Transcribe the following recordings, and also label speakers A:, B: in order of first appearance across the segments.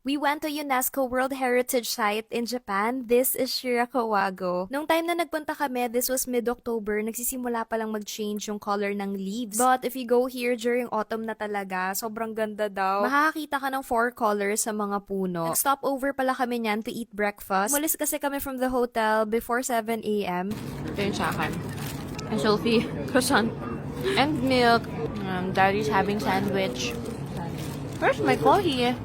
A: We went to UNESCO World Heritage Site in Japan. This is Shirakawago. Nung time na nagpunta kami, this was mid-October, nagsisimula pa lang mag-change yung color ng leaves. But if you go here during autumn na talaga, sobrang ganda daw. Makakakita ka ng 4 colors sa mga puno. Nag-stop over pala kami niyan to eat breakfast. Umalis kasi kami from the hotel before 7 a.m. Ito yung sa akin. And Sophie, croissant. And milk. Daddy's having sandwich. Where's my coffee?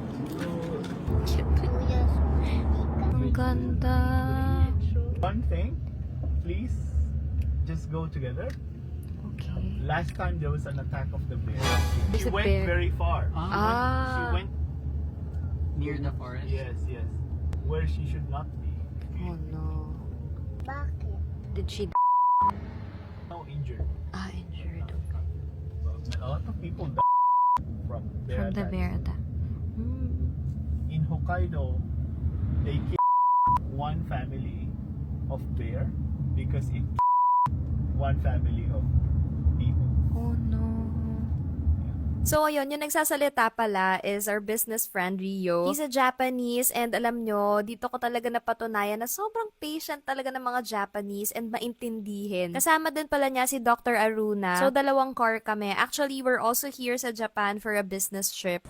A: Ang ganda.
B: One thing, please just go together.
A: Okay.
B: Last time there was an attack of the bear.
A: There's
B: She
A: a
B: went
A: bear.
B: very far. She
A: Ah.
B: went,
C: Near the forest?
B: yes, where she should not be.
A: Oh no.
D: Bakit?
A: Did she
B: No injured.
A: injured
B: A lot of people died from bear
A: from the
B: attacks.
A: bear attack? Hmm.
B: In Hokkaido, they killed one family of bear because it killed one family of people.
A: Oh no. So ayun, yung nagsasalita pala is our business friend Rio. He's a Japanese and alam nyo, dito ko talaga napatunayan na sobrang patient talaga ng mga Japanese and maintindihin. Kasama din pala niya si Dr. Aruna. So 2 car kami. Actually, we're also here sa Japan for a business trip.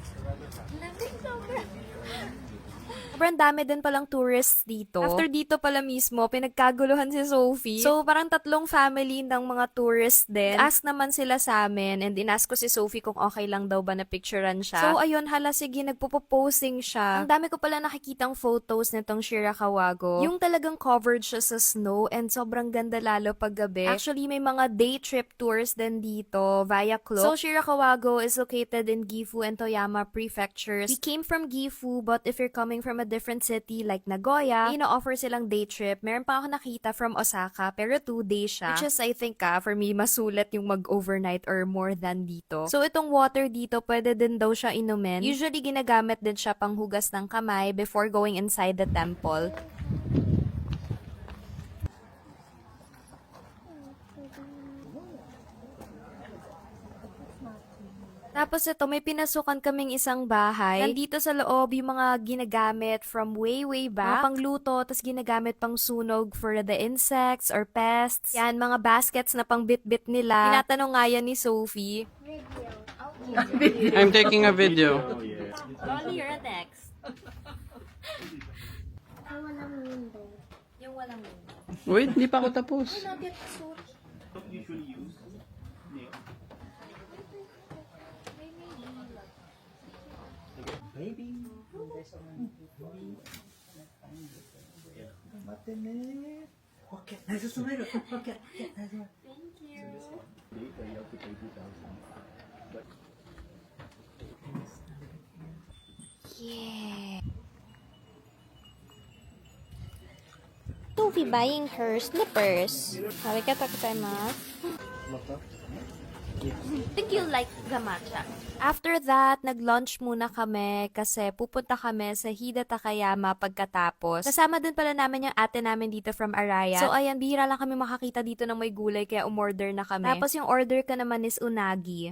A: Sobrang dami din palang tourists dito. After dito pala mismo, pinagkaguluhan si Sophie. So, parang 3 family ng mga tourists din. Ask naman sila sa amin and inask ko si Sophie kung okay lang daw ba na picturean siya. So, ayun, hala, sige, nagpo-posing siya. Ang dami ko pala nakikitang photos nitong Shirakawago. Yung talagang covered siya sa snow and sobrang ganda lalo pag gabi. Actually, may mga day trip tours din dito via Klook. So, Shirakawago is located in Gifu and Toyama prefectures. We came from Gifu, but if you're coming from a different city like Nagoya, ino-offer silang day trip. Meron pa ako nakita from Osaka, pero 2 days siya. Which is, I think, for me, masulit yung mag-overnight or more than dito. So, itong water dito, pwede din daw siya inumin. Usually, ginagamit din siya panghugas ng kamay before going inside the temple. Tapos ito, may pinasukan kaming isang bahay. Nandito sa loob yung mga ginagamit from way back. Mga pangluto, tapos ginagamit pang sunog for the insects or pests. Yan, mga baskets na pang bit-bit nila. Tinatanong nga yan ni Sophie.
D: Video.
C: I'm taking a video.
B: Oh yeah.
A: Lonely, you're next.
D: Ay, walang window.
A: Yung walang window.
C: Wait, hindi pa ako tapos.
B: Don't usually use nail. Baby. Okay.
A: Thank you.
B: Later, you have to pay 2,000. But
A: Yeah. Sophie buying her slippers. Think you like the matcha. After that, nag-lunch muna kami kasi pupunta kami sa Hida Takayama pagkatapos. Kasama din pala namin yung ate namin dito from Araya. So ayan, bihira lang kami makakita dito ng may gulay kaya umorder na kami. Tapos yung order ka naman is unagi.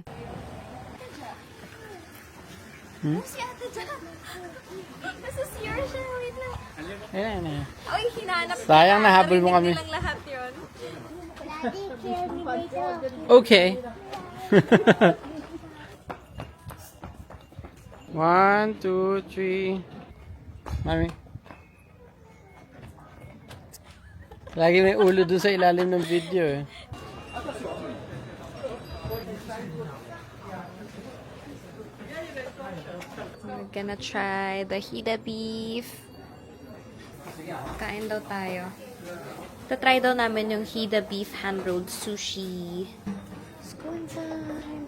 A: Si ate dyan. Nasa CR siya. Wait lang.
C: Ayan, ayan.
A: Ay, hinanap niya.
C: Sayang, nahabol mo kami.
A: Narinig nilang lahat yun.
D: Daddy, kill me later.
C: Okay. 1, 2, 3. Mami. Lagi may ulo dun sa ilalim ng video eh.
A: We're gonna try the Hida beef. Kain daw tayo. Tatry daw namin yung Hida beef hand-rolled sushi. Let's go inside.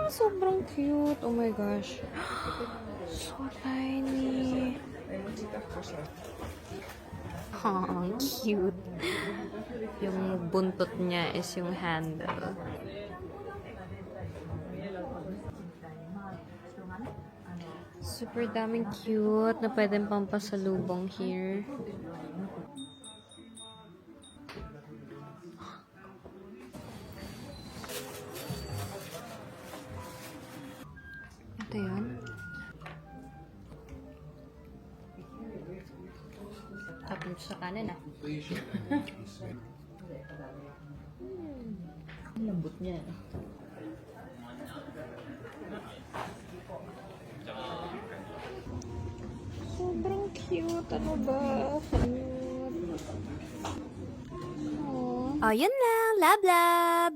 A: Sobrang cute. Oh my gosh. So tiny. Ang cute. Yung buntot niya is yung handle. Super daming cute na pwedeng pampasalubong here. Ito yun. Tapos sa kanan ah.
E: Ang lambot niya.
A: Sobrang cute. Ano ba? Oh, yun lang. Love, love!